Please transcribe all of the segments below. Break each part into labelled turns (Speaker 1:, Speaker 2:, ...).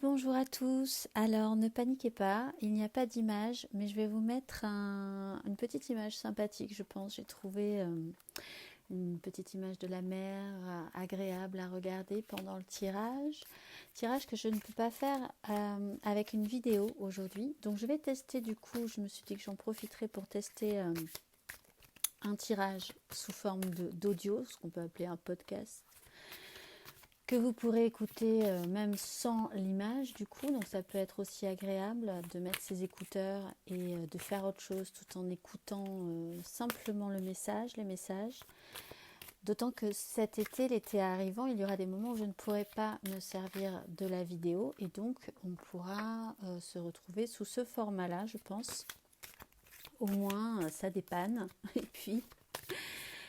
Speaker 1: Bonjour à tous. Alors ne paniquez pas, il n'y a pas d'image, mais je vais vous mettre une petite image sympathique, je pense. J'ai trouvé une petite image de la mer agréable à regarder pendant le tirage. Tirage que je ne peux pas faire avec une vidéo aujourd'hui. Donc je vais tester du coup, je me suis dit que j'en profiterai pour tester un tirage sous forme d'audio, ce qu'on peut appeler un podcast, que vous pourrez écouter même sans l'image du coup, donc ça peut être aussi agréable de mettre ses écouteurs et de faire autre chose tout en écoutant simplement les messages. D'autant que cet été, l'été arrivant, il y aura des moments où je ne pourrai pas me servir de la vidéo et donc on pourra se retrouver sous ce format-là, je pense. Au moins, ça dépanne et puis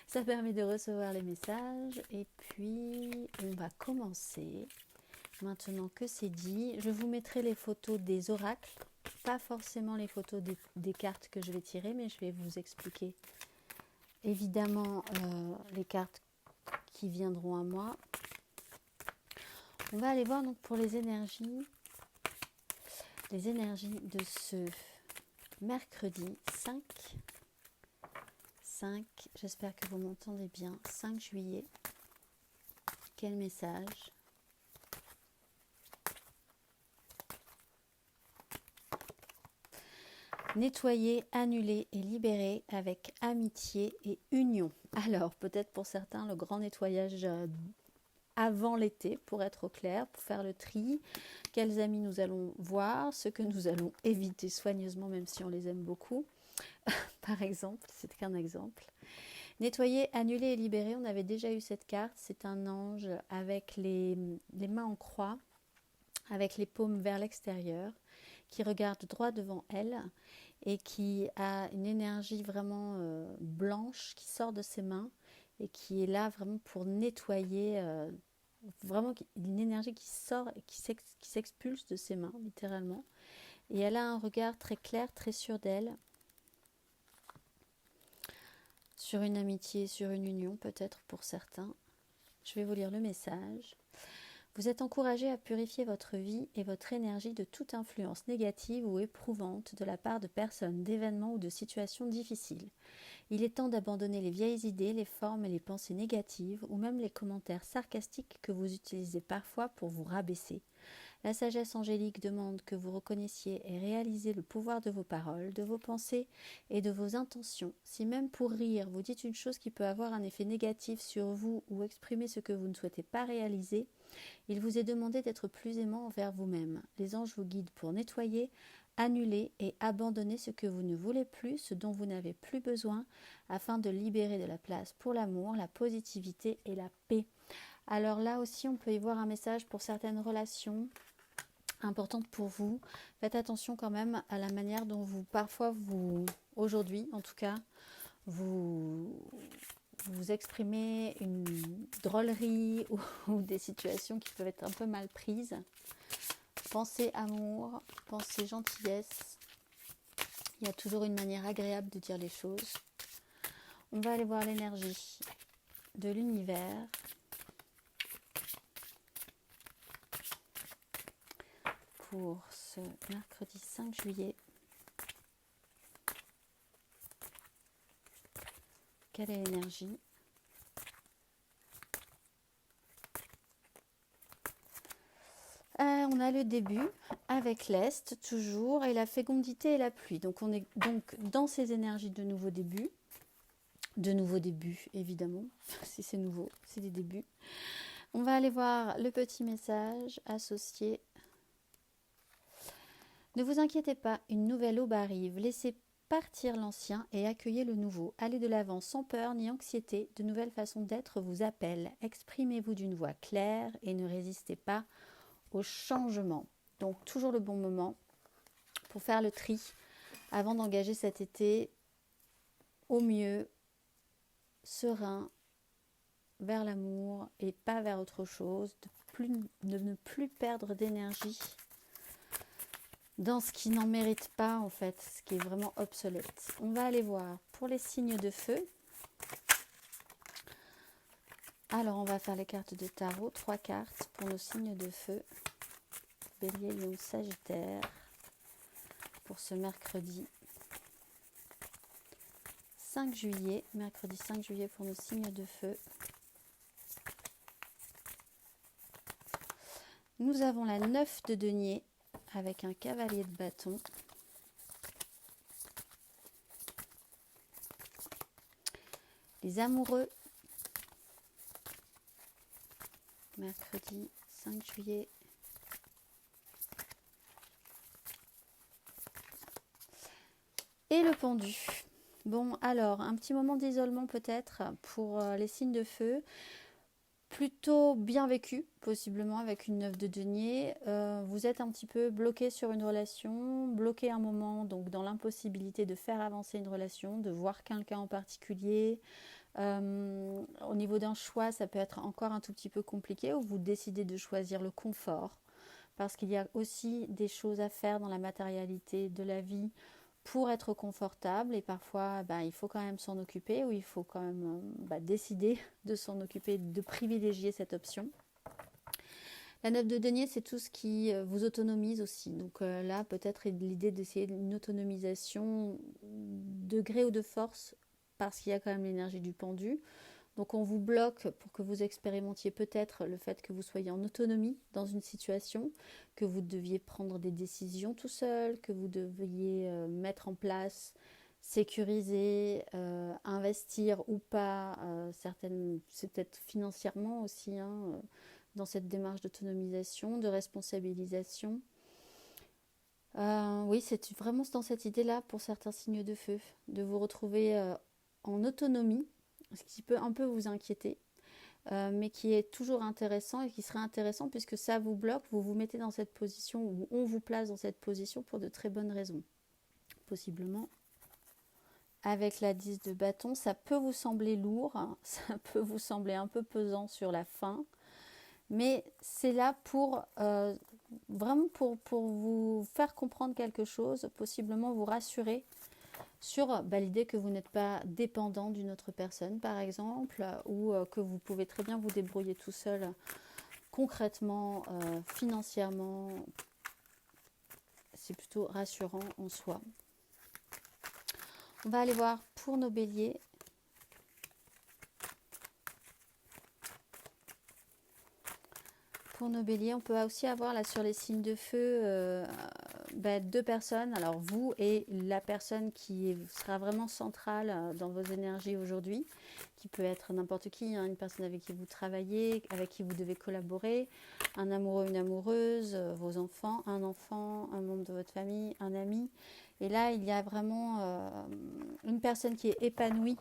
Speaker 1: ça permet de recevoir les messages et puis on va commencer. Maintenant que c'est dit, je vous mettrai les photos des oracles, pas forcément les photos des cartes que je vais tirer, mais je vais vous expliquer évidemment les cartes qui viendront à moi. On va aller voir donc pour les énergies de ce mercredi 5, j'espère que vous m'entendez bien, 5 juillet. Quel message? Nettoyer, annuler et libérer avec amitié et union. Alors, peut-être pour certains, le grand nettoyage avant l'été, pour être au clair, pour faire le tri. Quels amis nous allons voir, ceux que nous allons éviter soigneusement, même si on les aime beaucoup. Par exemple, c'est qu'un exemple. Nettoyer, annuler et libérer, on avait déjà eu cette carte. C'est un ange avec les mains en croix, avec les paumes vers l'extérieur, qui regarde droit devant elle et qui a une énergie vraiment blanche qui sort de ses mains et qui est là vraiment pour nettoyer, vraiment une énergie qui sort et qui s'expulse de ses mains, littéralement. Et elle a un regard très clair, très sûr d'elle, sur une amitié, sur une union peut-être pour certains. Je vais vous lire le message. Vous êtes encouragé à purifier votre vie et votre énergie de toute influence négative ou éprouvante de la part de personnes, d'événements ou de situations difficiles. Il est temps d'abandonner les vieilles idées, les formes et les pensées négatives ou même les commentaires sarcastiques que vous utilisez parfois pour vous rabaisser. La sagesse angélique demande que vous reconnaissiez et réalisiez le pouvoir de vos paroles, de vos pensées et de vos intentions. Si même pour rire, vous dites une chose qui peut avoir un effet négatif sur vous ou exprimer ce que vous ne souhaitez pas réaliser, il vous est demandé d'être plus aimant envers vous-même. Les anges vous guident pour nettoyer, annuler et abandonner ce que vous ne voulez plus, ce dont vous n'avez plus besoin, afin de libérer de la place pour l'amour, la positivité et la paix. Alors là aussi, on peut y voir un message pour certaines relations importantes pour vous. Faites attention quand même à la manière dont aujourd'hui en tout cas, vous exprimez une drôlerie ou des situations qui peuvent être un peu mal prises. Pensez amour, pensez gentillesse. Il y a toujours une manière agréable de dire les choses. On va aller voir l'énergie de l'univers. Pour ce mercredi 5 juillet. Quelle est l'énergie? On a le début avec l'Est toujours et la fécondité et la pluie. Donc on est donc dans ces énergies de nouveaux débuts. De nouveaux débuts évidemment. Si c'est nouveau, c'est des débuts. On va aller voir le petit message associé. Ne vous inquiétez pas, une nouvelle aube arrive. Laissez partir l'ancien et accueillez le nouveau. Allez de l'avant sans peur ni anxiété. De nouvelles façons d'être vous appellent. Exprimez-vous d'une voix claire et ne résistez pas au changement. Donc toujours le bon moment pour faire le tri avant d'engager cet été au mieux, serein, vers l'amour et pas vers autre chose, de ne plus perdre d'énergie dans ce qui n'en mérite pas en fait, ce qui est vraiment obsolète. On va aller voir pour les signes de feu. Alors on va faire les cartes de tarot, 3 cartes pour nos signes de feu. Bélier, Lion, Sagittaire pour ce mercredi 5 juillet, mercredi 5 juillet pour nos signes de feu. Nous avons la 9 de denier avec un cavalier de bâton. Les amoureux, mercredi 5 juillet. Et le pendu. Bon, alors, un petit moment d'isolement peut-être pour les signes de feu. Plutôt bien vécu, possiblement avec une 9 de denier. Vous êtes un petit peu bloqué sur une relation, bloqué un moment, donc dans l'impossibilité de faire avancer une relation, de voir quelqu'un en particulier. Au niveau d'un choix, ça peut être encore un tout petit peu compliqué, où vous décidez de choisir le confort, parce qu'il y a aussi des choses à faire dans la matérialité de la vie pour être confortable, et parfois il faut quand même s'en occuper, ou il faut quand même décider de s'en occuper, de privilégier cette option. La 9 de denier, c'est tout ce qui vous autonomise aussi. Donc là, peut-être l'idée d'essayer une autonomisation de gré ou de force, parce qu'il y a quand même l'énergie du pendu. Donc on vous bloque pour que vous expérimentiez peut-être le fait que vous soyez en autonomie dans une situation, que vous deviez prendre des décisions tout seul, que vous deviez mettre en place, sécuriser, investir ou pas, c'est peut-être financièrement aussi, dans cette démarche d'autonomisation, de responsabilisation. Oui, c'est vraiment dans cette idée-là pour certains signes de feu, de vous retrouver en autonomie, ce qui peut un peu vous inquiéter, mais qui est toujours intéressant et qui serait intéressant puisque ça vous bloque, vous vous mettez dans cette position, ou on vous place dans cette position pour de très bonnes raisons. Possiblement, avec la 10 de bâton, ça peut vous sembler lourd, ça peut vous sembler un peu pesant sur la fin, mais c'est là pour vraiment pour vous faire comprendre quelque chose, possiblement vous rassurer sur l'idée que vous n'êtes pas dépendant d'une autre personne, par exemple, ou que vous pouvez très bien vous débrouiller tout seul, concrètement, financièrement. C'est plutôt rassurant en soi. On va aller voir pour nos béliers. Pour nos béliers, on peut aussi avoir là sur les signes de feu deux personnes. Alors vous et la personne qui sera vraiment centrale dans vos énergies aujourd'hui, qui peut être n'importe qui, une personne avec qui vous travaillez, avec qui vous devez collaborer, un amoureux, une amoureuse, vos enfants, un membre de votre famille, un ami. Et là, il y a vraiment une personne qui est épanouie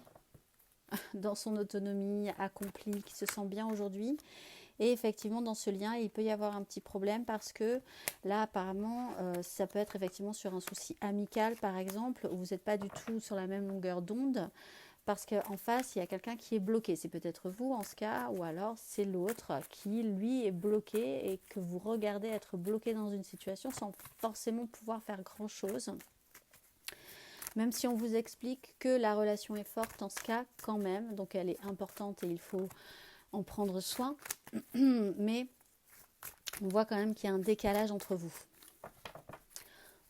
Speaker 1: dans son autonomie, accomplie, qui se sent bien aujourd'hui. Et effectivement, dans ce lien, il peut y avoir un petit problème parce que là, apparemment, ça peut être effectivement sur un souci amical, par exemple, où vous n'êtes pas du tout sur la même longueur d'onde, parce qu'en face, il y a quelqu'un qui est bloqué. C'est peut-être vous en ce cas, ou alors c'est l'autre qui, lui, est bloqué et que vous regardez être bloqué dans une situation sans forcément pouvoir faire grand-chose. Même si on vous explique que la relation est forte en ce cas, quand même, donc elle est importante et il faut en prendre soin, mais on voit quand même qu'il y a un décalage entre vous.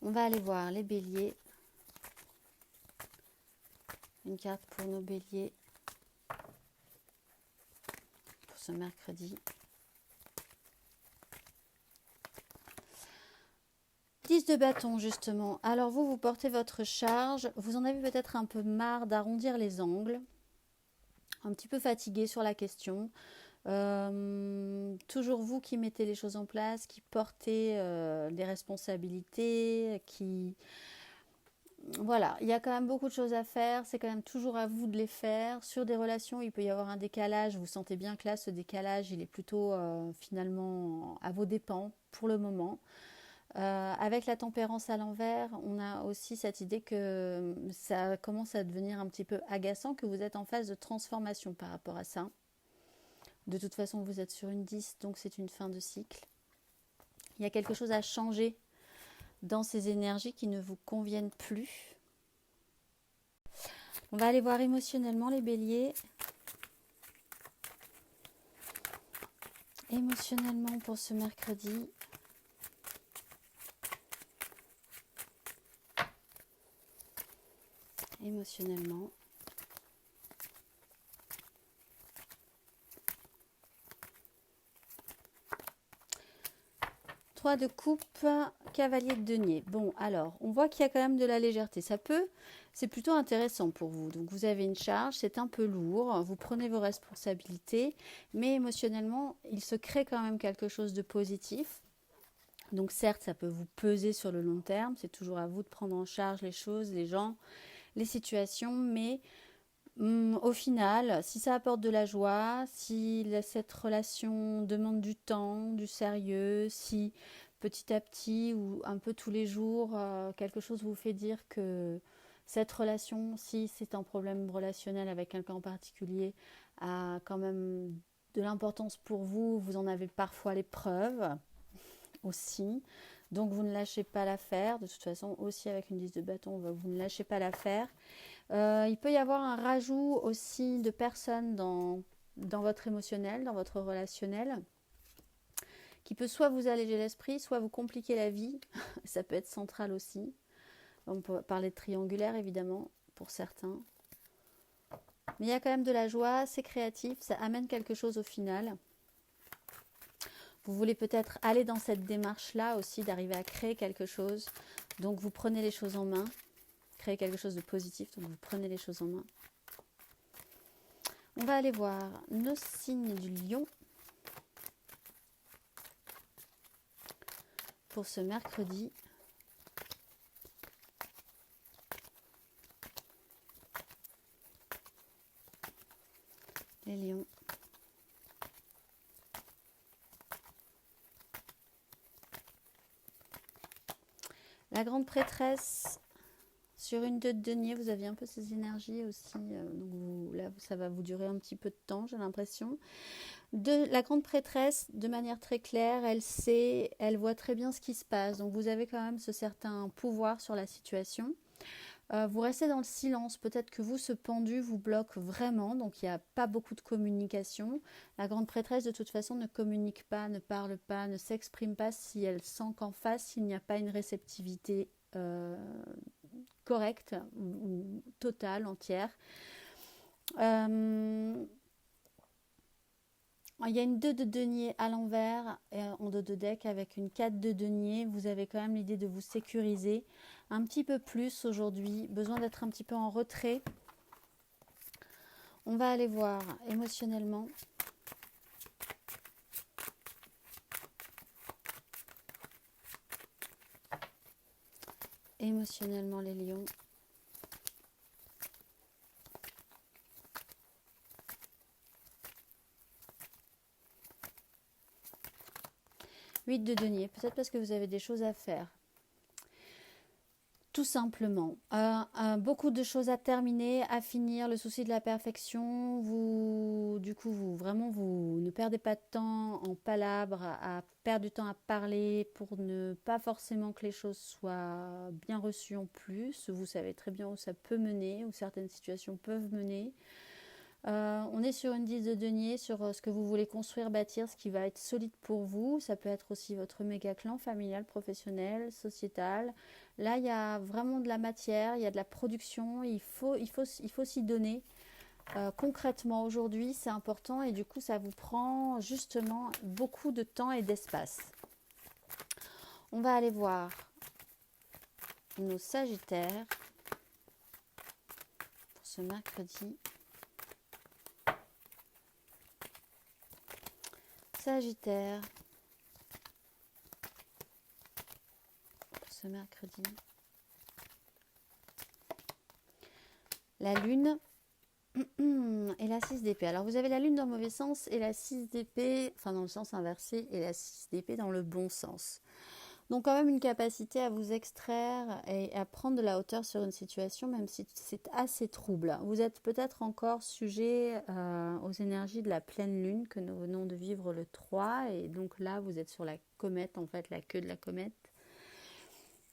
Speaker 1: On va aller voir les béliers. Une carte pour nos béliers pour ce mercredi. 10 de bâton justement. Alors vous portez votre charge, vous en avez peut-être un peu marre d'arrondir les angles, un petit peu fatigué sur la question. Toujours vous qui mettez les choses en place, qui portez des responsabilités, qui... Voilà, il y a quand même beaucoup de choses à faire, c'est quand même toujours à vous de les faire. Sur des relations, il peut y avoir un décalage, vous sentez bien que là, ce décalage, il est plutôt finalement à vos dépens pour le moment. Avec la tempérance à l'envers, on a aussi cette idée que ça commence à devenir un petit peu agaçant, que vous êtes en phase de transformation par rapport à ça. De toute façon, vous êtes sur une 10, donc c'est une fin de cycle. Il y a quelque chose à changer dans ces énergies qui ne vous conviennent plus. On va aller voir émotionnellement les béliers. Émotionnellement pour ce mercredi. émotionnellement. 3 de coupe, cavalier de denier. Bon, alors, on voit qu'il y a quand même de la légèreté. C'est plutôt intéressant pour vous. Donc, vous avez une charge, c'est un peu lourd, vous prenez vos responsabilités, mais émotionnellement, il se crée quand même quelque chose de positif. Donc, certes, ça peut vous peser sur le long terme, c'est toujours à vous de prendre en charge les choses, les gens, les situations, mais au final, si ça apporte de la joie, si cette relation demande du temps, du sérieux, si petit à petit ou un peu tous les jours, quelque chose vous fait dire que cette relation, si c'est un problème relationnel avec quelqu'un en particulier, a quand même de l'importance pour vous, vous en avez parfois les preuves aussi. Donc vous ne lâchez pas l'affaire. De toute façon, aussi avec une 10 de bâton, vous ne lâchez pas l'affaire. Il peut y avoir un rajout aussi de personnes dans votre émotionnel, dans votre relationnel, qui peut soit vous alléger l'esprit, soit vous compliquer la vie. Ça peut être central aussi. On peut parler de triangulaire, évidemment, pour certains. Mais il y a quand même de la joie, c'est créatif, ça amène quelque chose au final. Vous voulez peut-être aller dans cette démarche-là aussi, d'arriver à créer quelque chose. Donc vous prenez les choses en main. Créer quelque chose de positif, donc vous prenez les choses en main. On va aller voir nos signes du lion pour ce mercredi. Les lions. La grande prêtresse. Sur une 2 de denier, vous aviez un peu ces énergies aussi. Donc là, ça va vous durer un petit peu de temps, j'ai l'impression. La grande prêtresse, de manière très claire, elle sait, elle voit très bien ce qui se passe. Donc vous avez quand même ce certain pouvoir sur la situation. Vous restez dans le silence. Peut-être que vous, ce pendu vous bloque vraiment. Donc il n'y a pas beaucoup de communication. La grande prêtresse, de toute façon, ne communique pas, ne parle pas, ne s'exprime pas si elle sent qu'en face, il n'y a pas une réceptivité correcte ou totale, entière. Il y a une 2 de denier à l'envers en dos de deck avec une 4 de denier. Vous avez quand même l'idée de vous sécuriser un petit peu plus aujourd'hui. Besoin d'être un petit peu en retrait. On va aller voir émotionnellement. Émotionnellement les lions. Huit de denier, peut-être parce que vous avez des choses à faire. Tout simplement. Beaucoup de choses à terminer, à finir, le souci de la perfection. Vous ne perdez pas de temps en palabres, à perdre du temps à parler pour ne pas forcément que les choses soient bien reçues en plus. Vous savez très bien où ça peut mener, où certaines situations peuvent mener. On est sur une 10 de denier, sur ce que vous voulez construire, bâtir, ce qui va être solide pour vous. Ça peut être aussi votre méga clan familial, professionnel, sociétal. Là, il y a vraiment de la matière, il y a de la production, il faut s'y donner. Concrètement, aujourd'hui, c'est important et du coup, ça vous prend justement beaucoup de temps et d'espace. On va aller voir nos Sagittaires pour ce mercredi. Sagittaire pour ce mercredi. La lune et la 6 d'épée. Alors vous avez la lune dans le mauvais sens et la 6 d'épée, enfin dans le sens inversé, et la 6 d'épée dans le bon sens. Donc quand même une capacité à vous extraire et à prendre de la hauteur sur une situation, même si c'est assez trouble. Vous êtes peut-être encore sujet aux énergies de la pleine lune que nous venons de vivre le 3. Et donc là, vous êtes sur la comète, en fait, la queue de la comète.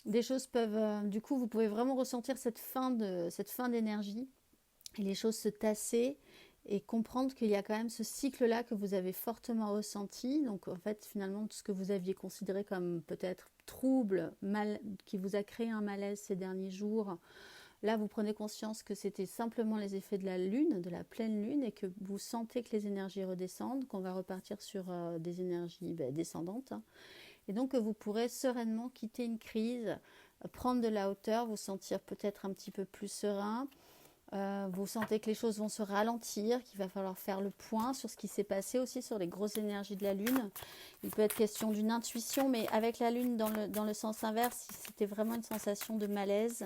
Speaker 1: Des choses peuvent... du coup, vous pouvez vraiment ressentir cette fin d'énergie et les choses se tasser et comprendre qu'il y a quand même ce cycle-là que vous avez fortement ressenti. Donc en fait, finalement, tout ce que vous aviez considéré comme peut-être trouble, qui vous a créé un malaise ces derniers jours, Là, vous prenez conscience que c'était simplement les effets de la lune, de la pleine lune, et que vous sentez que les énergies redescendent, qu'on va repartir sur des énergies descendantes, hein. Et donc, vous pourrez sereinement quitter une crise, prendre de la hauteur, vous sentir peut-être un petit peu plus serein. Vous sentez que les choses vont se ralentir, qu'il va falloir faire le point sur ce qui s'est passé aussi, sur les grosses énergies de la Lune. Il peut être question d'une intuition, mais avec la Lune dans le sens inverse, c'était vraiment une sensation de malaise,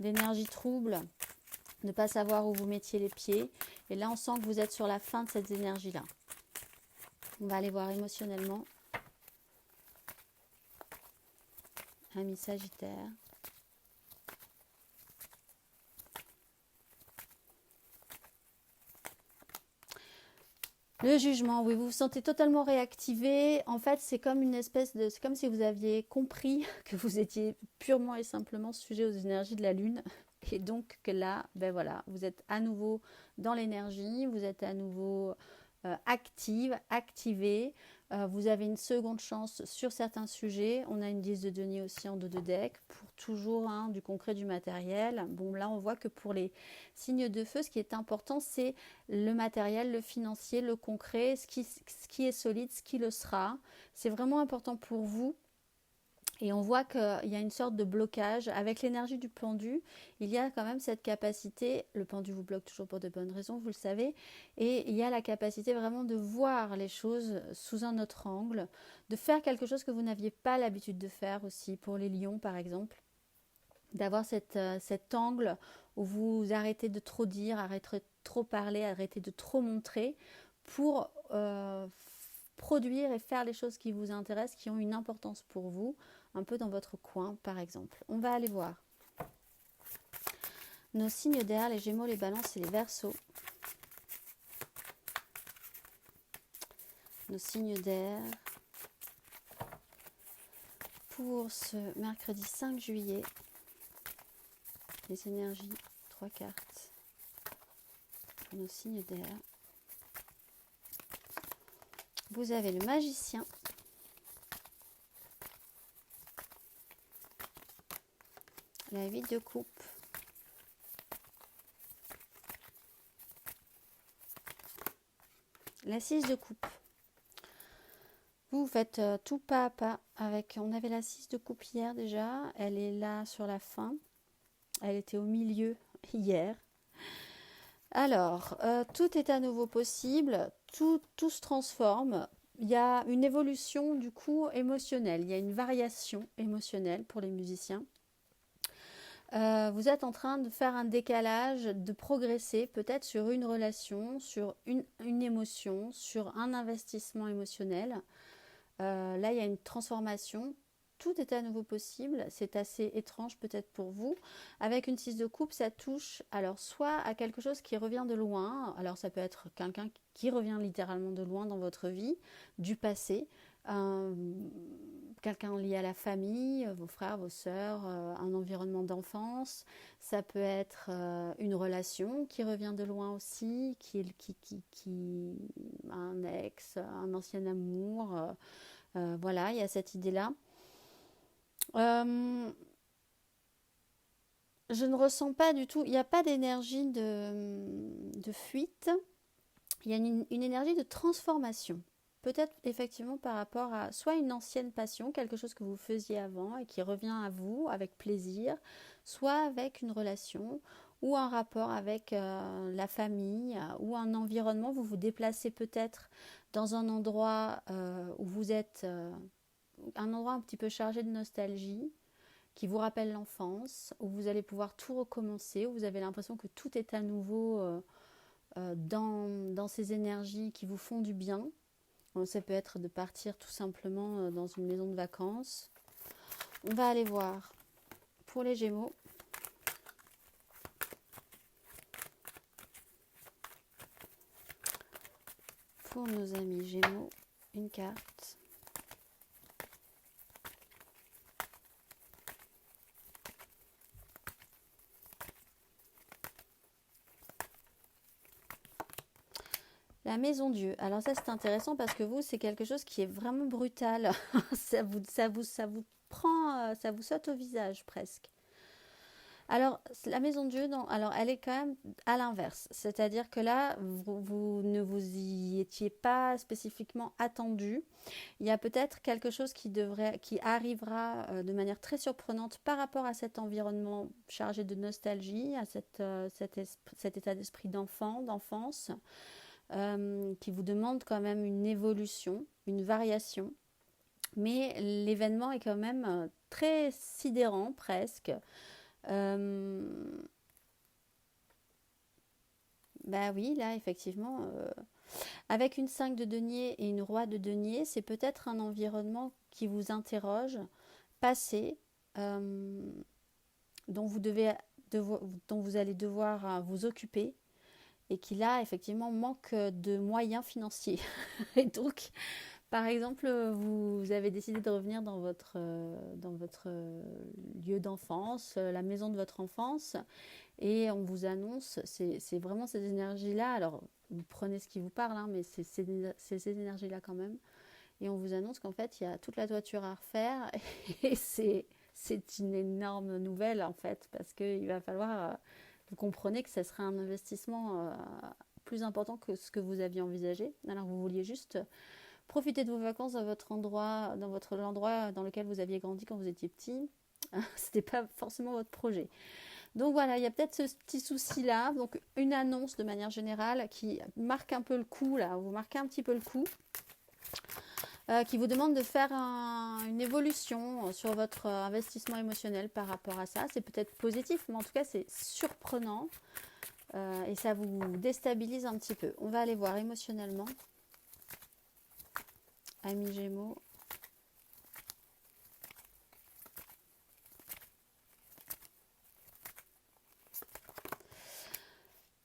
Speaker 1: d'énergie trouble, de ne pas savoir où vous mettiez les pieds. Et là, on sent que vous êtes sur la fin de cette énergie-là. On va aller voir émotionnellement. Ami Sagittaire. Le jugement, oui, vous vous sentez totalement réactivé. En fait, c'est comme une espèce de... C'est comme si vous aviez compris que vous étiez purement et simplement sujet aux énergies de la Lune. Et donc que là, ben voilà, vous êtes à nouveau dans l'énergie, vous êtes à nouveau activé. Vous avez une seconde chance sur certains sujets. On a une 10 de denier aussi en dos de deck pour toujours du concret, du matériel. Bon, là, on voit que pour les signes de feu, ce qui est important, c'est le matériel, le financier, le concret, ce qui est solide, ce qui le sera. C'est vraiment important pour vous. Et on voit qu'il y a une sorte de blocage. Avec l'énergie du pendu, il y a quand même cette capacité, le pendu vous bloque toujours pour de bonnes raisons, vous le savez, et il y a la capacité vraiment de voir les choses sous un autre angle, de faire quelque chose que vous n'aviez pas l'habitude de faire aussi, pour les lions par exemple, d'avoir cet angle où vous arrêtez de trop dire, arrêtez de trop parler, arrêtez de trop montrer, pour produire et faire les choses qui vous intéressent, qui ont une importance pour vous, un peu dans votre coin par exemple. On va aller voir nos signes d'air, les Gémeaux, les Balances et les Verseaux. Nos signes d'air pour ce mercredi 5 juillet. Les énergies, 3 cartes pour nos signes d'air. Vous avez le Magicien, la 8 de coupe, la 6 de coupe. Vous faites tout pas à pas avec... On avait la 6 de coupe hier déjà. Elle est là sur la fin. Elle était au milieu hier. Alors, tout est à nouveau possible. Tout se transforme. Il y a une évolution du coup émotionnelle. Il y a une variation émotionnelle pour les musiciens. Vous êtes en train de faire un décalage, de progresser peut-être sur une relation, sur une émotion, sur un investissement émotionnel. Là, il y a une transformation. Tout est à nouveau possible. C'est assez étrange peut-être pour vous. Avec une 6 de coupe, ça touche alors soit à quelque chose qui revient de loin. Alors ça peut être quelqu'un qui revient littéralement de loin dans votre vie, du passé. Quelqu'un lié à la famille, vos frères, vos sœurs, un environnement d'enfance. Ça peut être une relation qui revient de loin aussi, un ex, un ancien amour. Voilà, il y a cette idée-là. Je ne ressens pas du tout, il n'y a pas d'énergie de fuite, il y a une énergie de transformation. Peut-être effectivement par rapport à soit une ancienne passion, quelque chose que vous faisiez avant et qui revient à vous avec plaisir, soit avec une relation ou un rapport avec la famille ou un environnement. Vous vous déplacez peut-être dans un endroit où vous êtes, un endroit un petit peu chargé de nostalgie, qui vous rappelle l'enfance, où vous allez pouvoir tout recommencer, où vous avez l'impression que tout est à nouveau dans ces énergies qui vous font du bien. Donc, ça peut être de partir tout simplement dans une maison de vacances. On va aller voir pour les Gémeaux. Pour nos amis Gémeaux, une carte. La maison Dieu. Alors ça c'est intéressant parce que vous c'est quelque chose qui est vraiment brutal. ça vous prend, ça vous saute au visage presque. Alors, la maison de Dieu, non, alors elle est quand même à l'inverse. C'est-à-dire que là, vous ne vous y étiez pas spécifiquement attendu. Il y a peut-être quelque chose qui arrivera de manière très surprenante par rapport à cet environnement chargé de nostalgie, à cet état d'esprit d'enfant, d'enfance, qui vous demande quand même une évolution, une variation. Mais l'événement est quand même très sidérant presque. Euh, Bah oui, là, effectivement, avec une 5 de denier et une roi de denier, c'est peut-être un environnement qui vous interroge, passé, euh, dont dont vous allez devoir vous occuper et qui là, effectivement, manque de moyens financiers. Et donc, par exemple, vous avez décidé de revenir dans votre lieu d'enfance, la maison de votre enfance, et on vous annonce, c'est vraiment ces énergies-là. Alors, vous prenez ce qui vous parle, hein, mais c'est ces énergies-là quand même. Et on vous annonce qu'en fait, il y a toute la toiture à refaire. Et c'est une énorme nouvelle, en fait, parce qu'il va falloir. Vous comprenez que ce sera un investissement plus important que ce que vous aviez envisagé. Alors, vous vouliez juste profiter de vos vacances dans votre endroit, l'endroit dans lequel vous aviez grandi quand vous étiez petit. C'était pas forcément votre projet. Donc voilà, il y a peut-être ce petit souci-là. Donc une annonce de manière générale qui marque un peu le coup, là, vous marquez un petit peu le coup, qui vous demande de faire une évolution sur votre investissement émotionnel par rapport à ça. C'est peut-être positif, mais en tout cas c'est surprenant et ça vous déstabilise un petit peu. On va aller voir émotionnellement. Amis Gémeaux.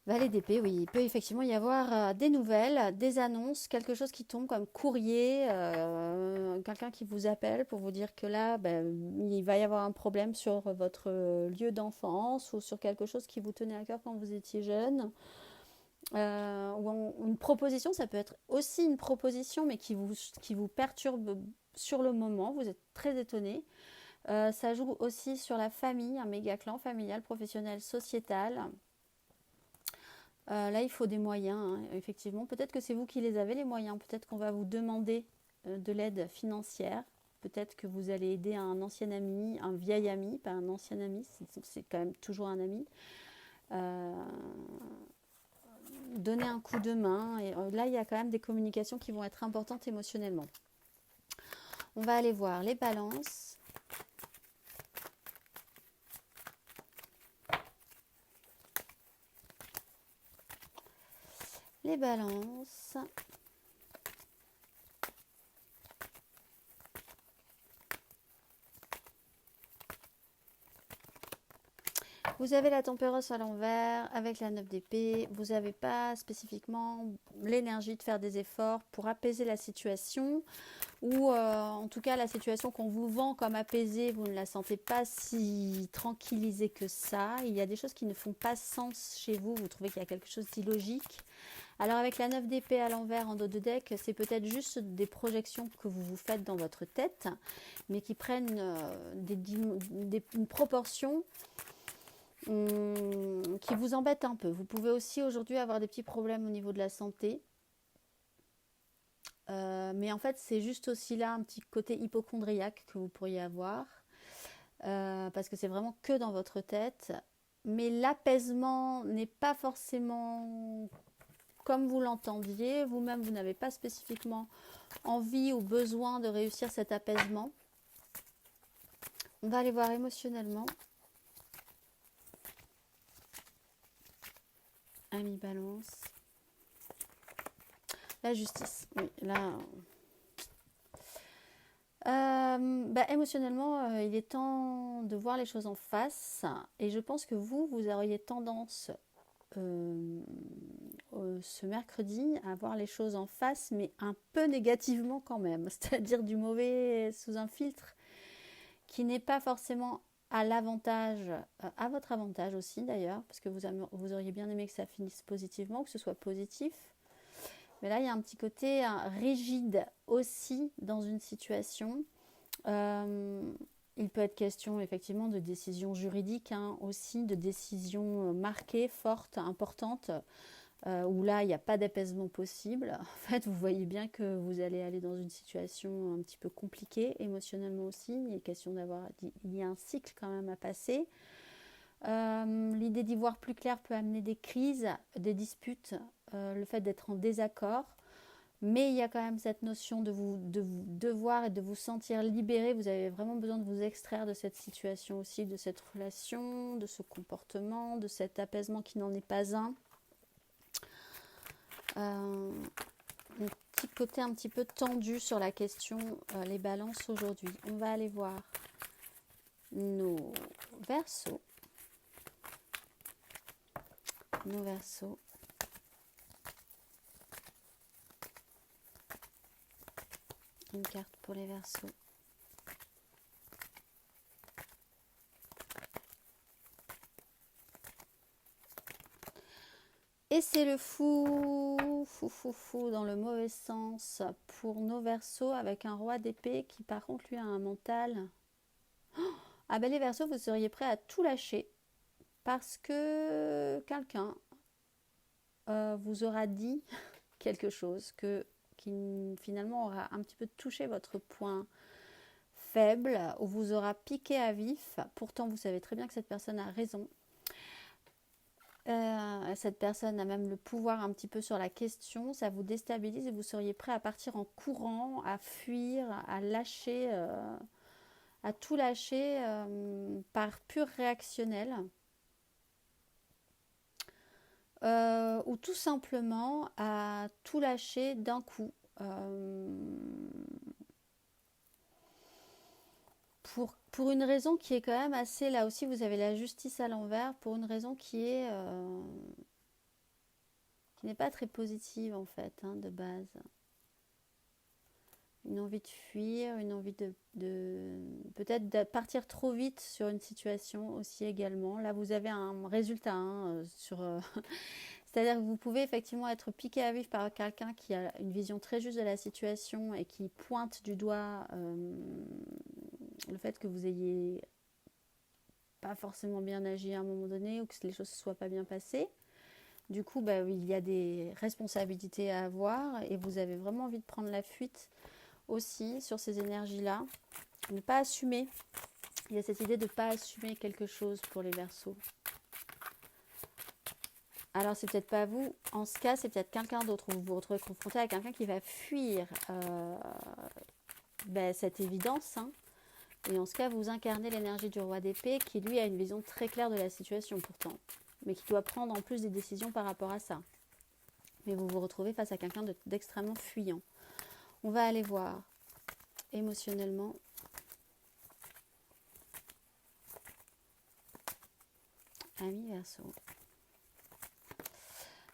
Speaker 1: Valet d'épée, oui, il peut effectivement y avoir des nouvelles, des annonces, quelque chose qui tombe comme courrier, quelqu'un qui vous appelle pour vous dire que là, ben, il va y avoir un problème sur votre lieu d'enfance ou sur quelque chose qui vous tenait à cœur quand vous étiez jeune. Ou une proposition, ça peut être aussi une proposition, mais qui vous perturbe sur le moment, vous êtes très étonné. Ça joue aussi sur la famille, un méga clan familial, professionnel, sociétal. Là, il faut des moyens, hein, effectivement. Peut-être que c'est vous qui les avez, les moyens. Peut-être qu'on va vous demander de l'aide financière. Peut-être que vous allez aider un ancien ami, un vieil ami, pas un ancien ami, c'est quand même toujours un ami. Euh, Donner un coup de main. Et là, il y a quand même des communications qui vont être importantes émotionnellement. On va aller voir les balances. Les balances. Vous avez la tempérance à l'envers avec la 9 d'épée. Vous n'avez pas spécifiquement l'énergie de faire des efforts pour apaiser la situation. Ou en tout cas la situation qu'on vous vend comme apaisée, vous ne la sentez pas si tranquillisée que ça. Il y a des choses qui ne font pas sens chez vous. Vous trouvez qu'il y a quelque chose d'illogique. Alors avec la 9 d'épée à l'envers en dos de deck, c'est peut-être juste des projections que vous vous faites dans votre tête, mais qui prennent une proportion qui vous embête un peu. Vous pouvez aussi aujourd'hui avoir des petits problèmes au niveau de la santé. Mais en fait, c'est juste aussi là un petit côté hypochondriaque que vous pourriez avoir. Parce que c'est vraiment que dans votre tête. Mais l'apaisement n'est pas forcément comme vous l'entendiez. Vous-même, vous n'avez pas spécifiquement envie ou besoin de réussir cet apaisement. On va aller voir émotionnellement. Ami Balance. La justice. Oui, là. Émotionnellement, il est temps de voir les choses en face. Et je pense que vous auriez tendance ce mercredi à voir les choses en face, mais un peu négativement quand même. C'est-à-dire du mauvais sous un filtre qui n'est pas forcément à l'avantage, à votre avantage aussi d'ailleurs, parce que vous auriez bien aimé que ça finisse positivement, que ce soit positif. Mais là, il y a un petit côté rigide aussi dans une situation. Il peut être question effectivement de décisions juridiques, hein, aussi de décisions marquées, fortes, importantes, où là, il n'y a pas d'apaisement possible. En fait, vous voyez bien que vous allez aller dans une situation un petit peu compliquée, émotionnellement aussi. Il est question il y a un cycle quand même à passer. L'idée d'y voir plus clair peut amener des crises, des disputes, le fait d'être en désaccord. Mais il y a quand même cette notion de vous devoir et de vous sentir libéré. Vous avez vraiment besoin de vous extraire de cette situation aussi, de cette relation, de ce comportement, de cet apaisement qui n'en est pas un. Un petit côté un petit peu tendu sur la question, les balances aujourd'hui. On va aller voir nos versos. Nos versos. Une carte pour les versos. Et c'est le fou dans le mauvais sens pour nos versos avec un roi d'épée qui par contre lui a un mental. Ah ben les versos, vous seriez prêts à tout lâcher parce que quelqu'un vous aura dit quelque chose qui finalement aura un petit peu touché votre point faible ou vous aura piqué à vif. Pourtant vous savez très bien que cette personne a raison. Cette personne a même le pouvoir un petit peu sur la question, ça vous déstabilise et vous seriez prêt à partir en courant, à fuir, à lâcher, à tout lâcher par pur réactionnel. Ou tout simplement à tout lâcher d'un coup. Pour une raison qui est quand même assez, là aussi vous avez la justice à l'envers, pour une raison qui n'est pas très positive en fait, hein, de base. Une envie de fuir, une envie peut-être de partir trop vite sur une situation aussi également. Là vous avez un résultat hein, c'est-à-dire que vous pouvez effectivement être piqué à vif par quelqu'un qui a une vision très juste de la situation et qui pointe du doigt le fait que vous ayez pas forcément bien agi à un moment donné ou que les choses ne se soient pas bien passées. Du coup, il y a des responsabilités à avoir et vous avez vraiment envie de prendre la fuite aussi sur ces énergies-là. Ne pas assumer. Il y a cette idée de ne pas assumer quelque chose pour les Verseaux. Alors, c'est peut-être pas vous. En ce cas, c'est peut-être quelqu'un d'autre. Vous vous retrouvez confronté à quelqu'un qui va fuir cette évidence. Hein. Et en ce cas, vous incarnez l'énergie du roi d'épée qui, lui, a une vision très claire de la situation pourtant. Mais qui doit prendre en plus des décisions par rapport à ça. Mais vous vous retrouvez face à quelqu'un d'extrêmement fuyant. On va aller voir émotionnellement. Ami Verseau.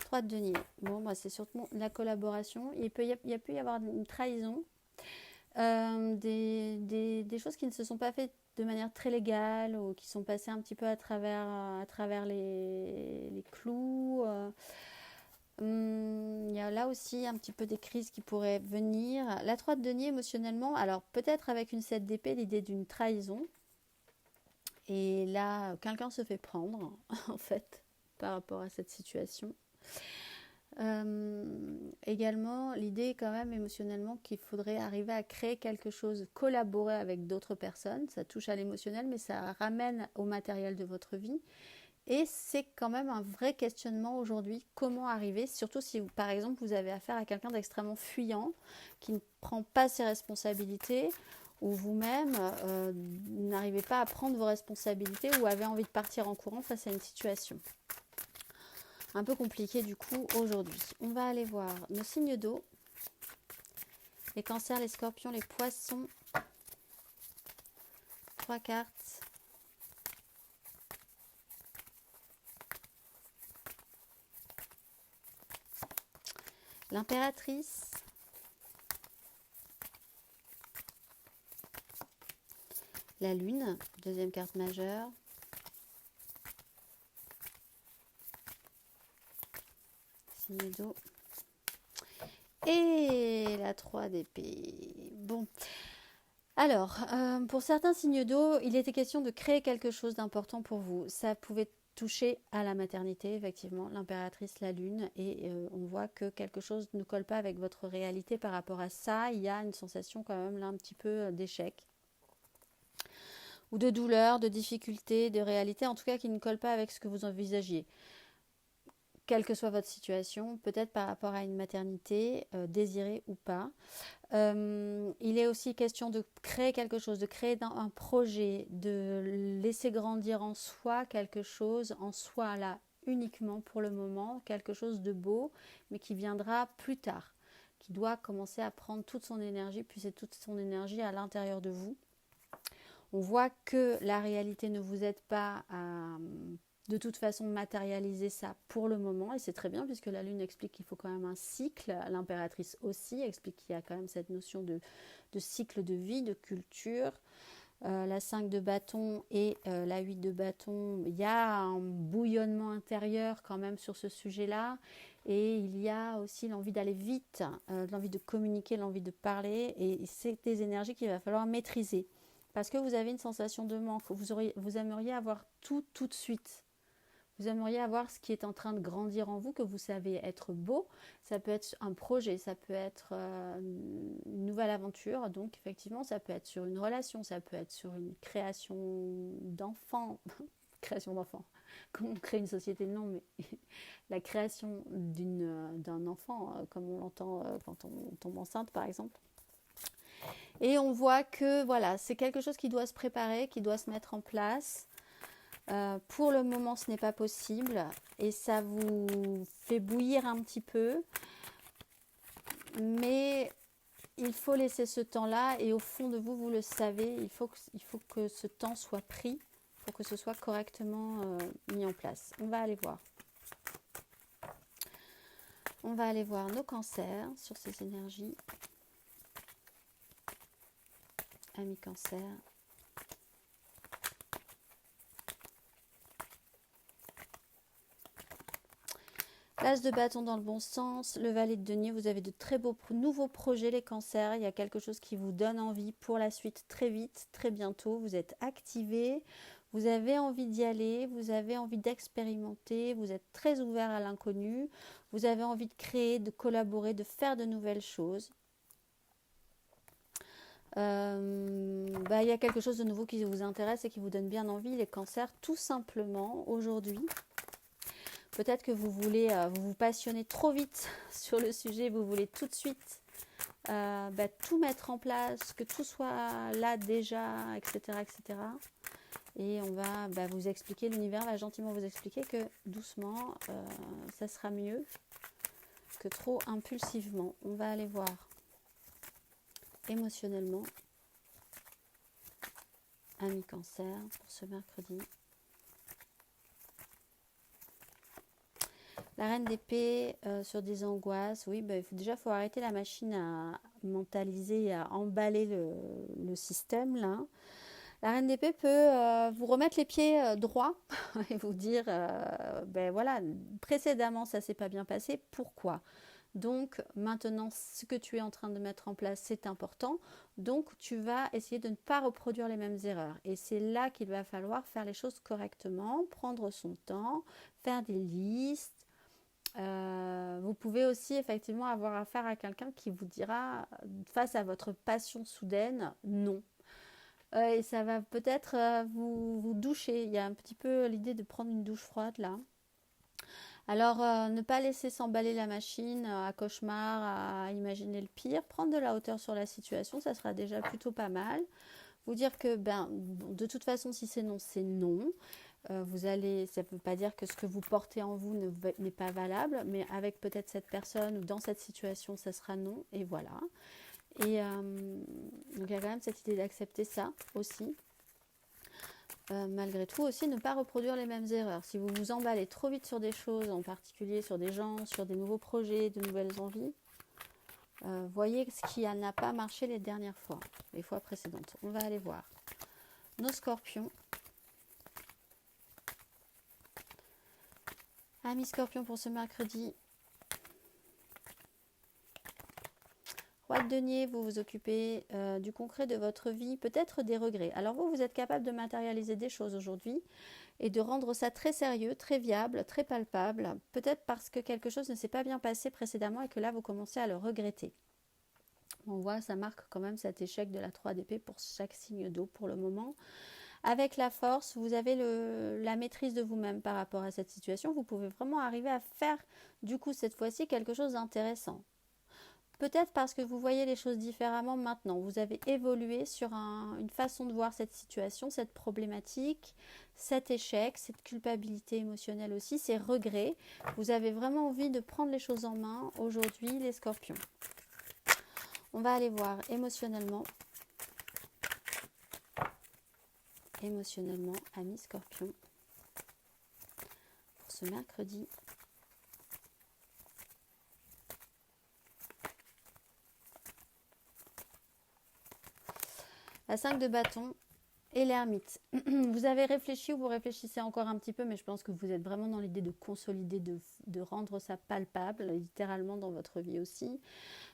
Speaker 1: 3 de denier. Bon, c'est surtout la collaboration. Il peut y avoir une trahison. Des choses qui ne se sont pas faites de manière très légale ou qui sont passées un petit peu à travers les clous. Il y a là aussi un petit peu des crises qui pourraient venir. La 3 de denier émotionnellement, alors peut-être avec une 7 d'épée, l'idée d'une trahison. Et là, quelqu'un se fait prendre, en fait, par rapport à cette situation. Également, l'idée quand même émotionnellement qu'il faudrait arriver à créer quelque chose, collaborer avec d'autres personnes. Ça touche à l'émotionnel, mais ça ramène au matériel de votre vie. Et c'est quand même un vrai questionnement aujourd'hui, comment arriver, surtout si par exemple vous avez affaire à quelqu'un d'extrêmement fuyant, qui ne prend pas ses responsabilités, ou vous-même n'arrivez pas à prendre vos responsabilités ou avez envie de partir en courant face à une situation. Un peu compliqué du coup aujourd'hui. On va aller voir nos signes d'eau, les cancers, les scorpions, les poissons. 3 cartes. L'impératrice. La lune, deuxième carte majeure. Signe d'eau. Et la 3 d'épée. Bon. Alors, pour certains signes d'eau, il était question de créer quelque chose d'important pour vous. Ça pouvait toucher à la maternité, effectivement, l'impératrice, la lune, et on voit que quelque chose ne colle pas avec votre réalité par rapport à ça. Il y a une sensation quand même là un petit peu d'échec ou de douleur, de difficulté, de réalité, en tout cas qui ne colle pas avec ce que vous envisagiez. Quelle que soit votre situation, peut-être par rapport à une maternité, désirée ou pas. Il est aussi question de créer quelque chose, de créer un projet, de laisser grandir en soi quelque chose, en soi là uniquement pour le moment, quelque chose de beau, mais qui viendra plus tard, qui doit commencer à prendre toute son énergie, puiser toute son énergie à l'intérieur de vous. On voit que la réalité ne vous aide pas à de toute façon matérialiser ça pour le moment, et c'est très bien puisque la lune explique qu'il faut quand même un cycle, l'impératrice aussi explique qu'il y a quand même cette notion de cycle de vie, de culture. La 5 de bâton et la 8 de bâton, il y a un bouillonnement intérieur quand même sur ce sujet-là, et il y a aussi l'envie d'aller vite, l'envie de communiquer, l'envie de parler, et c'est des énergies qu'il va falloir maîtriser parce que vous avez une sensation de manque, vous aimeriez avoir tout de suite. Vous aimeriez avoir ce qui est en train de grandir en vous, que vous savez être beau. Ça peut être un projet, ça peut être une nouvelle aventure. Donc effectivement, ça peut être sur une relation, ça peut être sur une création d'enfants. Création d'enfants. Comment on crée une société? Non, mais la création d'un enfant, comme on l'entend quand on tombe enceinte, par exemple. Et on voit que voilà, c'est quelque chose qui doit se préparer, qui doit se mettre en place. Pour le moment, ce n'est pas possible et ça vous fait bouillir un petit peu. Mais il faut laisser ce temps-là et au fond de vous, vous le savez, il faut que ce temps soit pris pour que ce soit correctement mis en place. On va aller voir. On va aller voir nos cancers sur ces énergies. Amis cancer. L'as de bâton dans le bon sens, le valet de denier, vous avez de très beaux nouveaux projets les cancers, il y a quelque chose qui vous donne envie pour la suite très vite, très bientôt, vous êtes activés, vous avez envie d'y aller, vous avez envie d'expérimenter, vous êtes très ouvert à l'inconnu, vous avez envie de créer, de collaborer, de faire de nouvelles choses. Il y a quelque chose de nouveau qui vous intéresse et qui vous donne bien envie, les cancers, tout simplement aujourd'hui. Peut-être que vous voulez vous passionner trop vite sur le sujet, vous voulez tout de suite tout mettre en place, que tout soit là déjà, etc. etc. Et on va vous expliquer, l'univers va gentiment vous expliquer que doucement, ça sera mieux que trop impulsivement. On va aller voir émotionnellement, amis cancer, pour ce mercredi. La reine d'épée sur des angoisses, oui, il faut arrêter la machine à mentaliser et à emballer le système là. La reine d'épée peut vous remettre les pieds droits et vous dire, voilà, précédemment ça s'est pas bien passé, pourquoi? Donc maintenant ce que tu es en train de mettre en place c'est important, donc tu vas essayer de ne pas reproduire les mêmes erreurs. Et c'est là qu'il va falloir faire les choses correctement, prendre son temps, faire des listes. Vous pouvez aussi effectivement avoir affaire à quelqu'un qui vous dira face à votre passion soudaine non. Et ça va peut-être vous doucher. Il y a un petit peu l'idée de prendre une douche froide là. Alors ne pas laisser s'emballer la machine à cauchemar, à imaginer le pire. Prendre de la hauteur sur la situation, ça sera déjà plutôt pas mal. Vous dire que de toute façon si c'est non, c'est non. Ça ne veut pas dire que ce que vous portez en vous n'est pas valable, mais avec peut-être cette personne ou dans cette situation, ça sera non, et voilà. Et donc il y a quand même cette idée d'accepter ça aussi. Malgré tout aussi, ne pas reproduire les mêmes erreurs. Si vous vous emballez trop vite sur des choses, en particulier sur des gens, sur des nouveaux projets, de nouvelles envies, voyez ce qui n'a pas marché les dernières fois, les fois précédentes. On va aller voir. Nos scorpions. Amis scorpions pour ce mercredi. 3 de denier, vous vous occupez du concret de votre vie, peut-être des regrets. Alors vous êtes capable de matérialiser des choses aujourd'hui et de rendre ça très sérieux, très viable, très palpable, peut-être parce que quelque chose ne s'est pas bien passé précédemment et que là vous commencez à le regretter. On voit, ça marque quand même cet échec de la 3 d'épée pour chaque signe d'eau pour le moment. Avec la force, vous avez la maîtrise de vous-même par rapport à cette situation. Vous pouvez vraiment arriver à faire du coup cette fois-ci quelque chose d'intéressant. Peut-être parce que vous voyez les choses différemment maintenant. Vous avez évolué sur une façon de voir cette situation, cette problématique, cet échec, cette culpabilité émotionnelle aussi, ces regrets. Vous avez vraiment envie de prendre les choses en main aujourd'hui, les scorpions. On va aller voir émotionnellement, amis scorpions, pour ce mercredi. La 5 de bâton et l'ermite. Vous avez réfléchi ou vous réfléchissez encore un petit peu, mais je pense que vous êtes vraiment dans l'idée de consolider, de rendre ça palpable, littéralement dans votre vie aussi,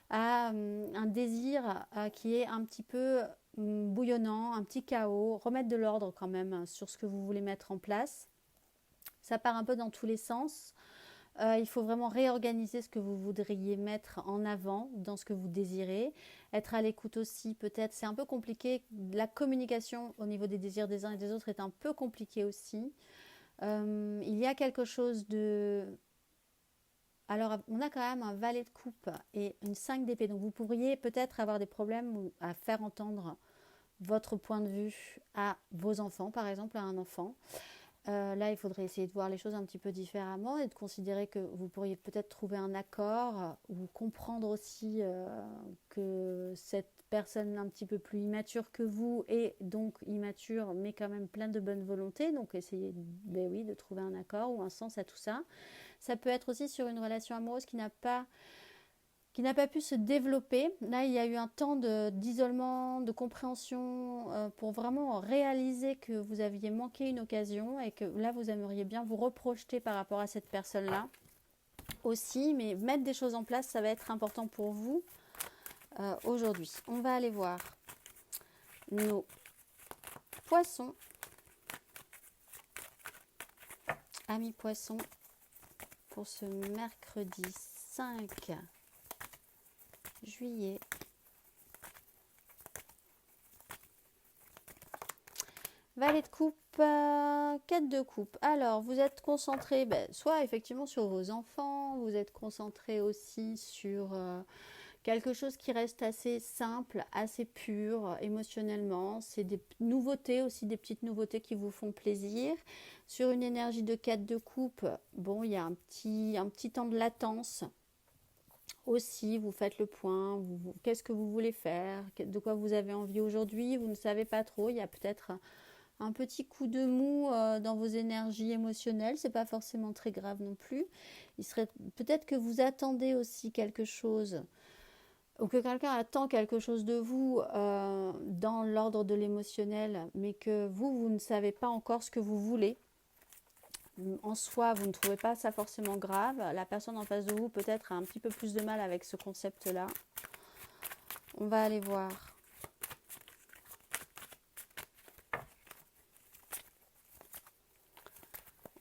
Speaker 1: à un désir qui est un petit peu bouillonnant, un petit chaos, remettre de l'ordre quand même sur ce que vous voulez mettre en place. Ça part un peu dans tous les sens. Il faut vraiment réorganiser ce que vous voudriez mettre en avant dans ce que vous désirez. Être à l'écoute aussi, peut-être, c'est un peu compliqué. La communication au niveau des désirs des uns et des autres est un peu compliquée aussi. Il y a quelque chose de... Alors, on a quand même un valet de coupe et une 5 d'épée. Donc, vous pourriez peut-être avoir des problèmes à faire entendre votre point de vue à vos enfants, par exemple, à un enfant. Là, il faudrait essayer de voir les choses un petit peu différemment et de considérer que vous pourriez peut-être trouver un accord ou comprendre aussi que cette personne un petit peu plus immature que vous est donc immature mais quand même pleine de bonne volonté. Donc, essayez de trouver un accord ou un sens à tout ça. Ça peut être aussi sur une relation amoureuse qui n'a pas pu se développer. Là, il y a eu un temps d'isolement, de compréhension pour vraiment réaliser que vous aviez manqué une occasion et que là, vous aimeriez bien vous reprojeter par rapport à cette personne-là aussi. Mais mettre des choses en place, ça va être important pour vous aujourd'hui. On va aller voir nos poissons. Amis poissons, pour ce mercredi 5 juillet. Valet de coupe, 4 de coupe. Alors, vous êtes concentré, soit effectivement sur vos enfants, vous êtes concentré aussi sur quelque chose qui reste assez simple, assez pur émotionnellement. C'est des nouveautés aussi, des petites nouveautés qui vous font plaisir. Sur une énergie de 4 de coupe, bon, il y a un petit temps de latence. Aussi, vous faites le point, qu'est-ce que vous voulez faire, de quoi vous avez envie aujourd'hui, vous ne savez pas trop, il y a peut-être un petit coup de mou dans vos énergies émotionnelles, c'est pas forcément très grave non plus. Il serait peut-être que vous attendez aussi quelque chose ou que quelqu'un attend quelque chose de vous dans l'ordre de l'émotionnel, mais que vous ne savez pas encore ce que vous voulez. En soi, vous ne trouvez pas ça forcément grave. La personne en face de vous peut-être a un petit peu plus de mal avec ce concept-là. On va aller voir.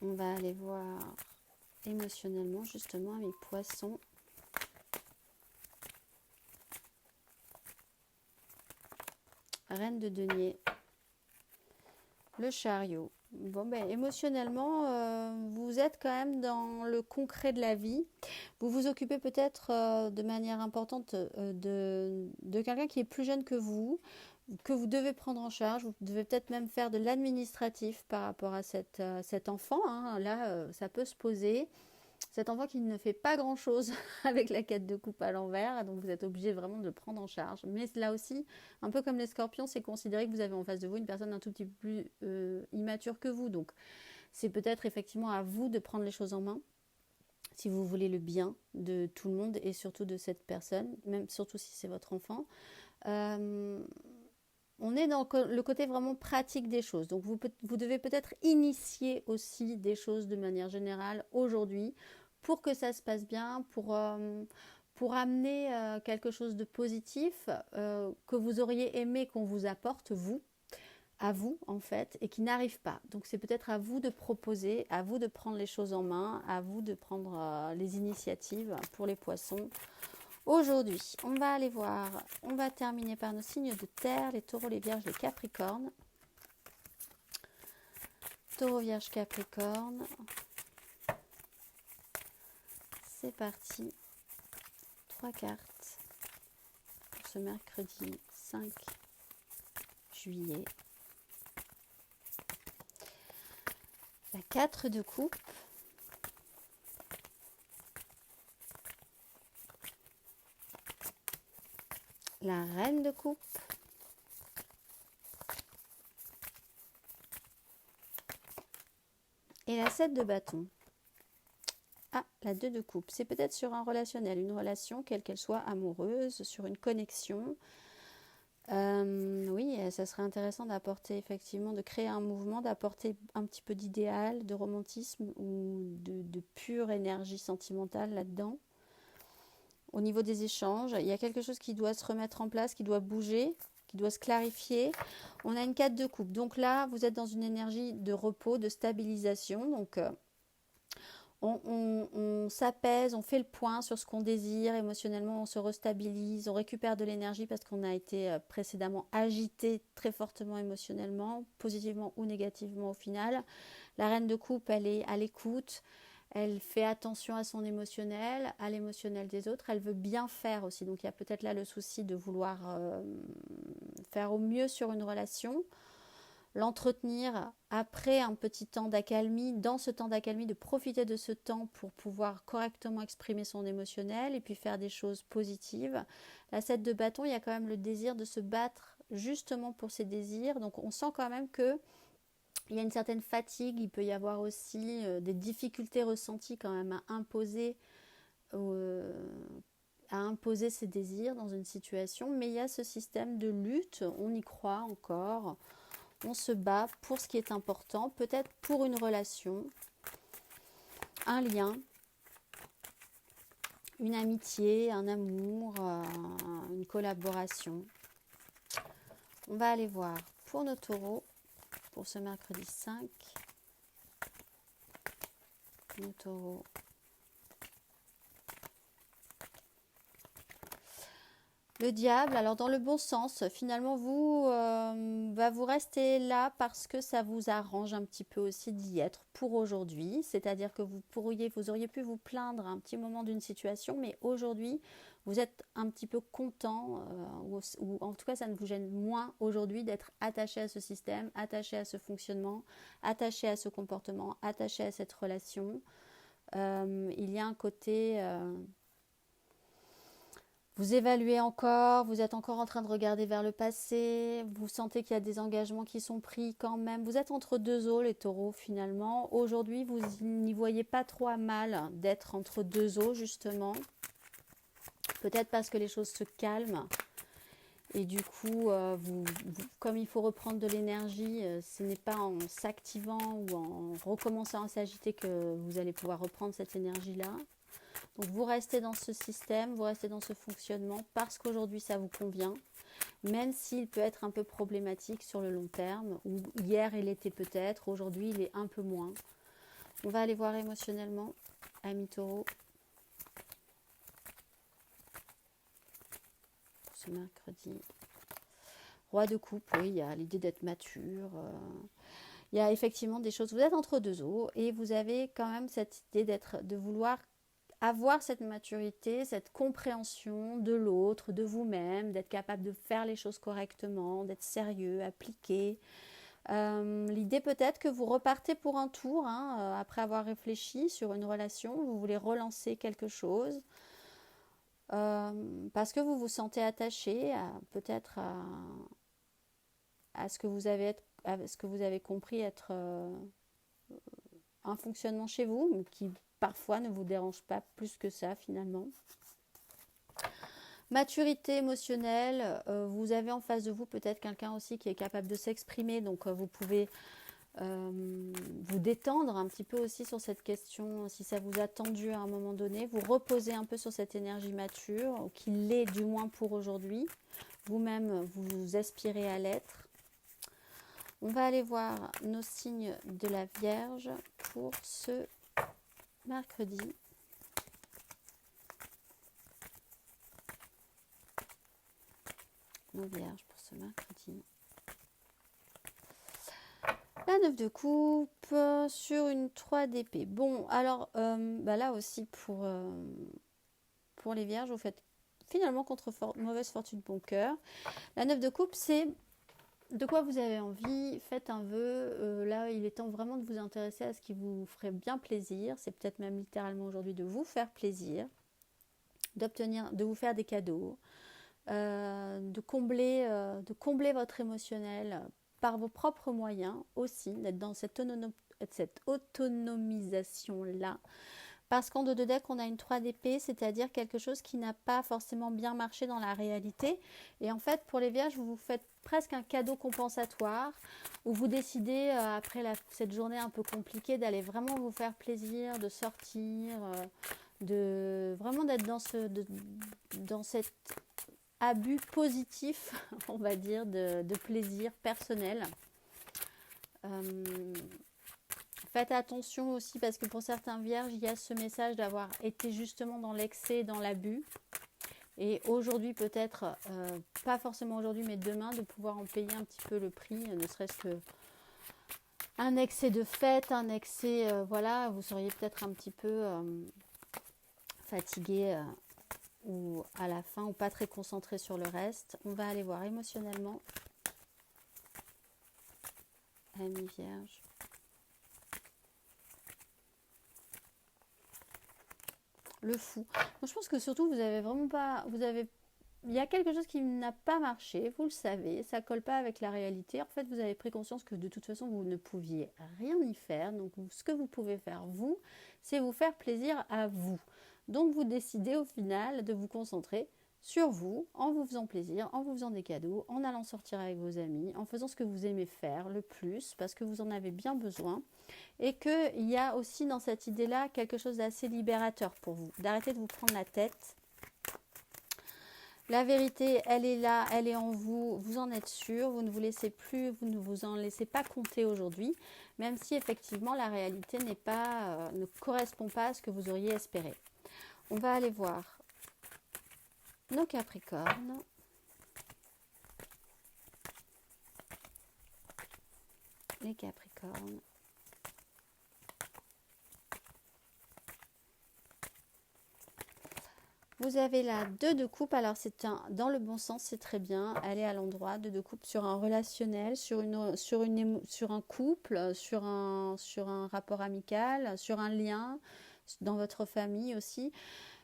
Speaker 1: On va aller voir émotionnellement justement mes poissons. Reine de denier. Le chariot. Bon, émotionnellement, vous êtes quand même dans le concret de la vie. Vous vous occupez peut-être de manière importante de quelqu'un qui est plus jeune que vous devez prendre en charge. Vous devez peut-être même faire de l'administratif par rapport à cet enfant. Là, ça peut se poser. Cet enfant qui ne fait pas grand-chose avec la 4 de coupe à l'envers, donc vous êtes obligé vraiment de le prendre en charge. Mais là aussi, un peu comme les scorpions, c'est considéré que vous avez en face de vous une personne un tout petit peu plus immature que vous. Donc c'est peut-être effectivement à vous de prendre les choses en main si vous voulez le bien de tout le monde et surtout de cette personne, même surtout si c'est votre enfant. On est dans le côté vraiment pratique des choses. Donc vous devez peut-être initier aussi des choses de manière générale aujourd'hui pour que ça se passe bien, pour amener quelque chose de positif que vous auriez aimé qu'on vous apporte, vous, à vous en fait, et qui n'arrive pas. Donc c'est peut-être à vous de proposer, à vous de prendre les choses en main, à vous de prendre les initiatives pour les poissons. Aujourd'hui, on va aller voir, on va terminer par nos signes de terre, les taureaux, les vierges, les capricornes. Taureau, vierge, capricorne. C'est parti. 3 cartes pour ce mercredi 5 juillet. La 4 de coupe. La reine de coupe. Et la 7 de bâton. Ah, la 2 de coupe. C'est peut-être sur un relationnel, une relation, quelle qu'elle soit, amoureuse, sur une connexion. Oui, ça serait intéressant d'apporter effectivement, de créer un mouvement, d'apporter un petit peu d'idéal, de romantisme ou de pure énergie sentimentale là-dedans. Au niveau des échanges, il y a quelque chose qui doit se remettre en place, qui doit bouger, qui doit se clarifier. On a une 4 de coupe. Donc là, vous êtes dans une énergie de repos, de stabilisation. Donc, on s'apaise, on fait le point sur ce qu'on désire. Émotionnellement, on se restabilise, on récupère de l'énergie parce qu'on a été précédemment agité très fortement émotionnellement, positivement ou négativement au final. La reine de coupe, elle est à l'écoute. Elle fait attention à son émotionnel, à l'émotionnel des autres. Elle veut bien faire aussi. Donc, il y a peut-être là le souci de vouloir faire au mieux sur une relation, l'entretenir après un petit temps d'accalmie. Dans ce temps d'accalmie, de profiter de ce temps pour pouvoir correctement exprimer son émotionnel et puis faire des choses positives. La 7 de bâton, il y a quand même le désir de se battre justement pour ses désirs. Donc, on sent quand même que il y a une certaine fatigue, il peut y avoir aussi des difficultés ressenties quand même à imposer ses désirs dans une situation, mais il y a ce système de lutte, on y croit encore, on se bat pour ce qui est important, peut-être pour une relation, un lien, une amitié, un amour, une collaboration. On va aller voir pour nos taureaux. Pour ce mercredi 5, nos taureaux. Le diable, alors dans le bon sens, finalement vous restez là parce que ça vous arrange un petit peu aussi d'y être pour aujourd'hui. C'est-à-dire que vous auriez pu vous plaindre un petit moment d'une situation, mais aujourd'hui vous êtes un petit peu content, ou en tout cas ça ne vous gêne moins aujourd'hui d'être attaché à ce système, attaché à ce fonctionnement, attaché à ce comportement, attaché à cette relation. Il y a un côté... vous évaluez encore, vous êtes encore en train de regarder vers le passé, vous sentez qu'il y a des engagements qui sont pris quand même. Vous êtes entre deux eaux les taureaux finalement. Aujourd'hui, vous n'y voyez pas trop à mal d'être entre deux eaux justement. Peut-être parce que les choses se calment. Et du coup, comme il faut reprendre de l'énergie, ce n'est pas en s'activant ou en recommençant à s'agiter que vous allez pouvoir reprendre cette énergie-là. Donc vous restez dans ce système, vous restez dans ce fonctionnement parce qu'aujourd'hui ça vous convient, même s'il peut être un peu problématique sur le long terme, ou hier il était peut-être, aujourd'hui il est un peu moins. On va aller voir émotionnellement, amis taureaux, ce mercredi. Roi de coupe, oui, il y a l'idée d'être mature, il y a effectivement des choses, vous êtes entre deux eaux et vous avez quand même cette idée de vouloir avoir cette maturité, cette compréhension de l'autre, de vous-même, d'être capable de faire les choses correctement, d'être sérieux, appliqué. L'idée peut-être que vous repartez pour un tour, après avoir réfléchi sur une relation, vous voulez relancer quelque chose, parce que vous vous sentez attaché peut-être à ce que vous avez compris être un fonctionnement chez vous, mais qui parfois ne vous dérange pas plus que ça finalement. Maturité émotionnelle, vous avez en face de vous peut-être quelqu'un aussi qui est capable de s'exprimer, donc vous pouvez vous détendre un petit peu aussi sur cette question, si ça vous a tendu à un moment donné, vous reposer un peu sur cette énergie mature, ou qu'il l'est du moins pour aujourd'hui. Vous-même, vous aspirez à l'être. On va aller voir nos signes de la Vierge pour ce mercredi. Nos Vierges pour ce mercredi. La 9 de coupe sur une 3 d'épée. Bon, alors là aussi pour les Vierges, vous faites finalement contre mauvaise fortune bon cœur. La 9 de coupe, c'est de quoi vous avez envie, faites un vœu. Là, il est temps vraiment de vous intéresser à ce qui vous ferait bien plaisir. C'est peut-être même littéralement aujourd'hui de vous faire plaisir, de vous faire des cadeaux, de combler votre émotionnel par vos propres moyens aussi, d'être dans cette autonomisation-là. Parce qu'en dos de deck, on a une 3 d'épée, c'est-à-dire quelque chose qui n'a pas forcément bien marché dans la réalité. Et en fait, pour les Vierges, vous vous faites presque un cadeau compensatoire, où vous décidez, après cette journée un peu compliquée, d'aller vraiment vous faire plaisir, de sortir, vraiment d'être dans cet abus positif, on va dire, de plaisir personnel. Faites attention aussi parce que pour certains vierges, il y a ce message d'avoir été justement dans l'excès, dans l'abus. Et aujourd'hui peut-être, pas forcément aujourd'hui, mais demain, de pouvoir en payer un petit peu le prix, ne serait-ce que un excès de fête, un excès, voilà, vous seriez peut-être un petit peu fatigué ou à la fin, ou pas très concentré sur le reste. On va aller voir émotionnellement. Amis vierge. Le fou. Donc, je pense que surtout, vous avez vraiment pas... il y a quelque chose qui n'a pas marché, vous le savez, ça colle pas avec la réalité. En fait, vous avez pris conscience que de toute façon, vous ne pouviez rien y faire. Donc, ce que vous pouvez faire, vous, c'est vous faire plaisir à vous. Donc, vous décidez au final de vous concentrer sur vous, en vous faisant plaisir, en vous faisant des cadeaux, en allant sortir avec vos amis, en faisant ce que vous aimez faire le plus, parce que vous en avez bien besoin. Et qu'il y a aussi dans cette idée-là quelque chose d'assez libérateur pour vous, d'arrêter de vous prendre la tête. La vérité, elle est là, elle est en vous, vous en êtes sûr, vous ne vous laissez plus, vous ne vous en laissez pas compter aujourd'hui, même si effectivement la réalité ne correspond pas à ce que vous auriez espéré. On va aller voir nos Capricornes. Les Capricornes. Vous avez la 2 de coupe, alors dans le bon sens, c'est très bien, elle est à l'endroit, 2 de coupe sur un relationnel, sur un couple, sur un rapport amical, sur un lien, dans votre famille aussi.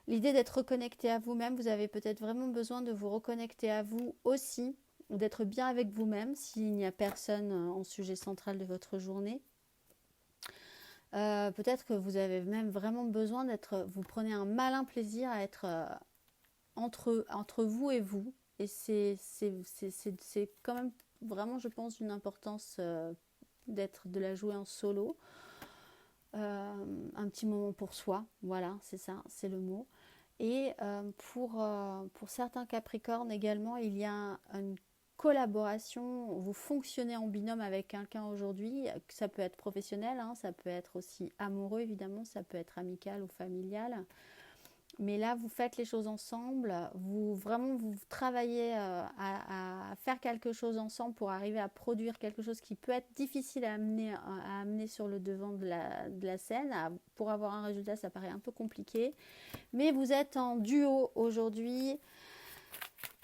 Speaker 1: L'idée d'être reconnecté à vous-même, vous avez peut-être vraiment besoin de vous reconnecter à vous aussi, d'être bien avec vous-même s'il n'y a personne en sujet central de votre journée. Peut-être que vous avez même vraiment besoin vous prenez un malin plaisir à être entre vous et vous. Et c'est quand même vraiment, je pense, d'une importance de la jouer en solo. Un petit moment pour soi, voilà, c'est ça, c'est le mot. Et pour certains Capricornes également, il y a une collaboration, vous fonctionnez en binôme avec quelqu'un aujourd'hui, ça peut être professionnel, hein, ça peut être aussi amoureux évidemment, ça peut être amical ou familial. Mais là, vous faites les choses ensemble, vous travaillez à faire quelque chose ensemble pour arriver à produire quelque chose qui peut être difficile à amener sur le devant de la scène. Pour avoir un résultat, ça paraît un peu compliqué. Mais vous êtes en duo aujourd'hui.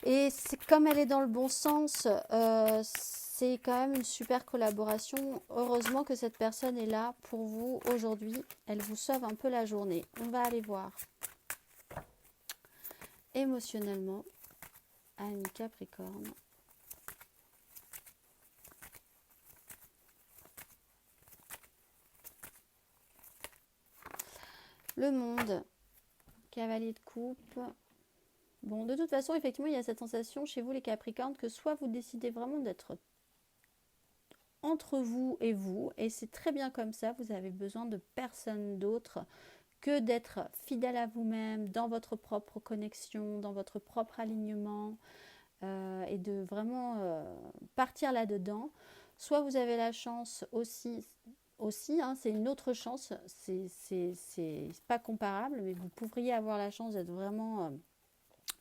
Speaker 1: Et comme elle est dans le bon sens, c'est quand même une super collaboration. Heureusement que cette personne est là pour vous aujourd'hui. Elle vous sauve un peu la journée. On va aller voir. Émotionnellement, Amis Capricorne. Le monde, cavalier de coupe. Bon, de toute façon, effectivement, il y a cette sensation chez vous, les Capricornes, que soit vous décidez vraiment d'être entre vous et vous, et c'est très bien comme ça. Vous avez besoin de personne d'autre que d'être fidèle à vous-même, dans votre propre connexion, dans votre propre alignement, et de vraiment partir là-dedans. Soit vous avez la chance aussi hein, c'est une autre chance, c'est pas comparable, mais vous pourriez avoir la chance d'être vraiment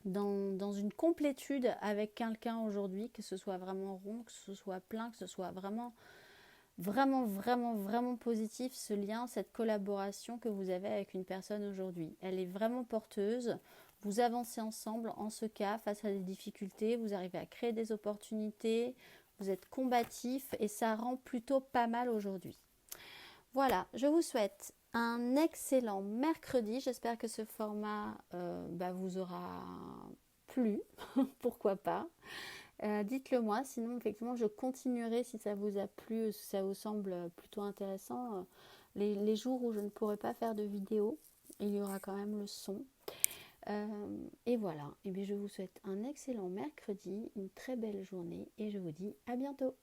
Speaker 1: dans une complétude avec quelqu'un aujourd'hui, que ce soit vraiment rond, que ce soit plein, que ce soit vraiment vraiment, vraiment, vraiment positif, ce lien, cette collaboration que vous avez avec une personne aujourd'hui. Elle est vraiment porteuse. Vous avancez ensemble en ce cas face à des difficultés. Vous arrivez à créer des opportunités. Vous êtes combatif et ça rend plutôt pas mal aujourd'hui. Voilà, je vous souhaite un excellent mercredi. J'espère que ce format vous aura plu. Pourquoi pas. Dites-le moi, sinon effectivement je continuerai si ça vous a plu, si ça vous semble plutôt intéressant. Les jours où je ne pourrai pas faire de vidéo, il y aura quand même le son. Et voilà, et bien je vous souhaite un excellent mercredi, une très belle journée et je vous dis à bientôt.